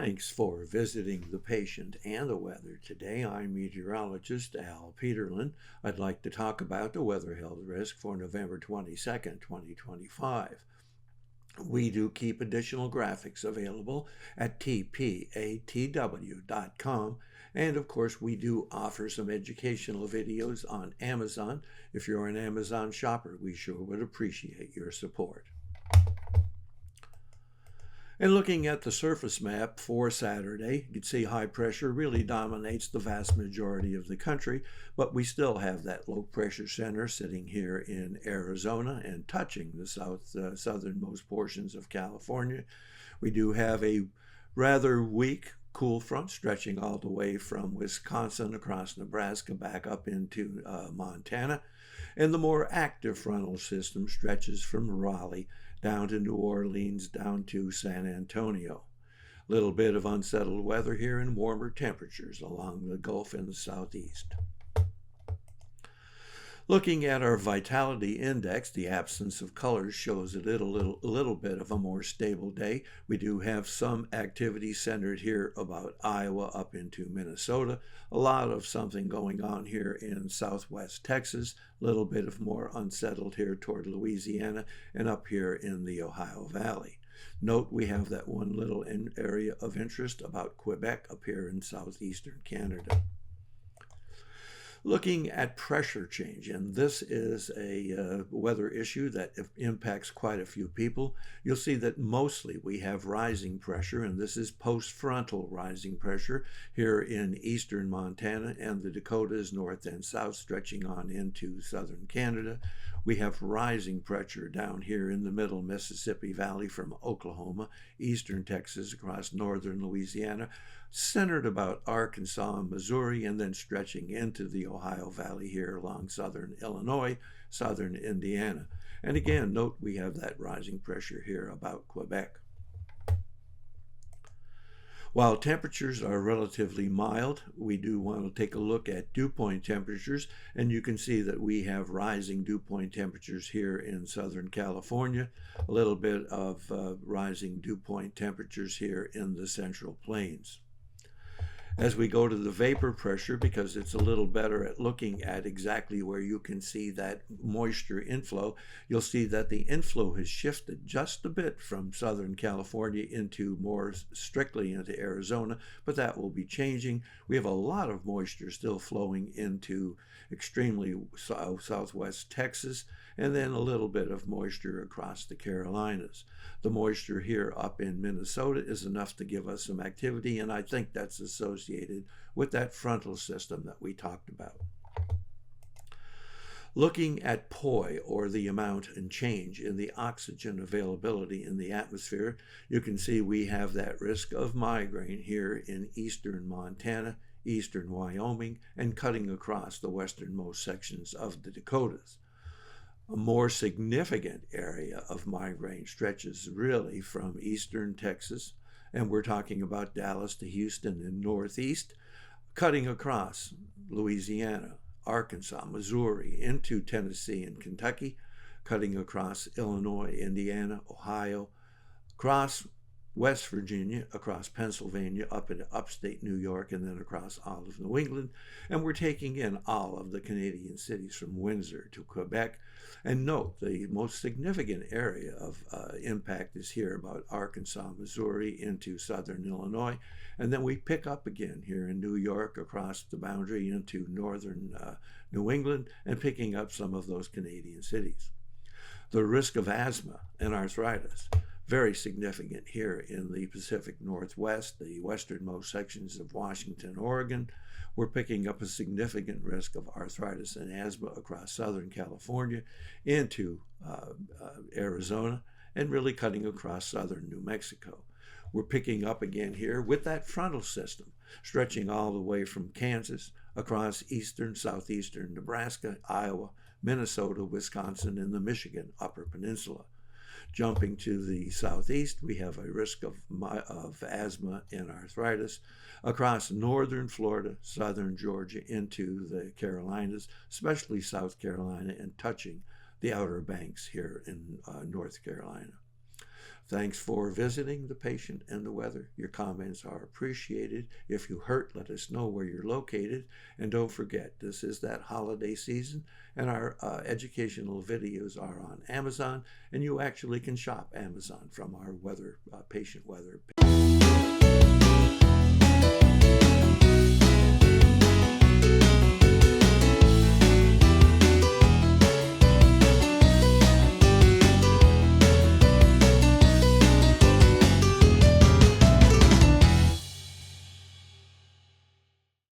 Thanks for visiting the patient and the weather today. I'm meteorologist Al Peterlin. I'd like to talk about the weather health risk for November 22nd, 2025. We do keep additional graphics available at tpatw.com. And of course, we do offer some educational videos on Amazon. If you're an Amazon shopper, we sure would appreciate your support. And looking at the surface map for Saturday, you can see high pressure really dominates the vast majority of the country, but we still have that low pressure center sitting here in Arizona and touching the southernmost portions of California. We do have a rather weak cool front stretching all the way from Wisconsin across Nebraska back up into Montana. And the more active frontal system stretches from Raleigh down to New Orleans, down to San Antonio. A little bit of unsettled weather here and warmer temperatures along the Gulf and the southeast. Looking at our vitality index, the absence of colors shows it a little bit of a more stable day. We do have some activity centered here about Iowa up into Minnesota. A lot of something going on here in southwest Texas. A little bit of more unsettled here toward Louisiana and up here in the Ohio Valley. Note we have that one little area of interest about Quebec up here in southeastern Canada. Looking at pressure change, and this is a weather issue that impacts quite a few people. You'll see that mostly we have rising pressure, and this is post-frontal rising pressure here in eastern Montana and the Dakotas, north and south, stretching on into southern Canada. We have rising pressure down here in the middle Mississippi Valley from Oklahoma, eastern Texas, across northern Louisiana, centered about Arkansas and Missouri, and then stretching into the Ohio Valley here along southern Illinois, southern Indiana. And again, note we have that rising pressure here about Quebec. While temperatures are relatively mild, we do want to take a look at dew point temperatures, and you can see that we have rising dew point temperatures here in Southern California, a little bit of rising dew point temperatures here in the Central Plains. As we go to the vapor pressure, because it's a little better at looking at exactly where you can see that moisture inflow, you'll see that the inflow has shifted just a bit from Southern California into more strictly into Arizona, but that will be changing. We have a lot of moisture still flowing into extremely southwest Texas, and then a little bit of moisture across the Carolinas. The moisture here up in Minnesota is enough to give us some activity, and I think that's associated with that frontal system that we talked about. Looking at POI, or the amount and change in the oxygen availability in the atmosphere, you can see we have that risk of migraine here in eastern Montana, eastern Wyoming, and cutting across the westernmost sections of the Dakotas. A more significant area of migraine stretches really from eastern Texas, and we're talking about Dallas to Houston and northeast, cutting across Louisiana, Arkansas, Missouri, into Tennessee and Kentucky, cutting across Illinois, Indiana, Ohio, across West Virginia, across Pennsylvania, up into upstate New York, and then across all of New England. And we're taking in all of the Canadian cities from Windsor to Quebec. And note, the most significant area of impact is here about Arkansas, Missouri, into southern Illinois. And then we pick up again here in New York, across the boundary into northern New England, and picking up some of those Canadian cities. The risk of asthma and arthritis, very significant here in the Pacific Northwest, the westernmost sections of Washington, Oregon. We're picking up a significant risk of arthritis and asthma across Southern California into Arizona, and really cutting across southern New Mexico. We're picking up again here with that frontal system, stretching all the way from Kansas across eastern, southeastern Nebraska, Iowa, Minnesota, Wisconsin, and the Michigan Upper Peninsula. Jumping to the southeast, we have a risk of asthma and arthritis across northern Florida, southern Georgia, into the Carolinas, especially South Carolina, and touching the Outer Banks here in North Carolina. Thanks for visiting The Patient and the Weather. Your comments are appreciated. If you hurt, let us know where you're located. And don't forget, this is that holiday season, and our educational videos are on Amazon, and you actually can shop Amazon from our patient weather.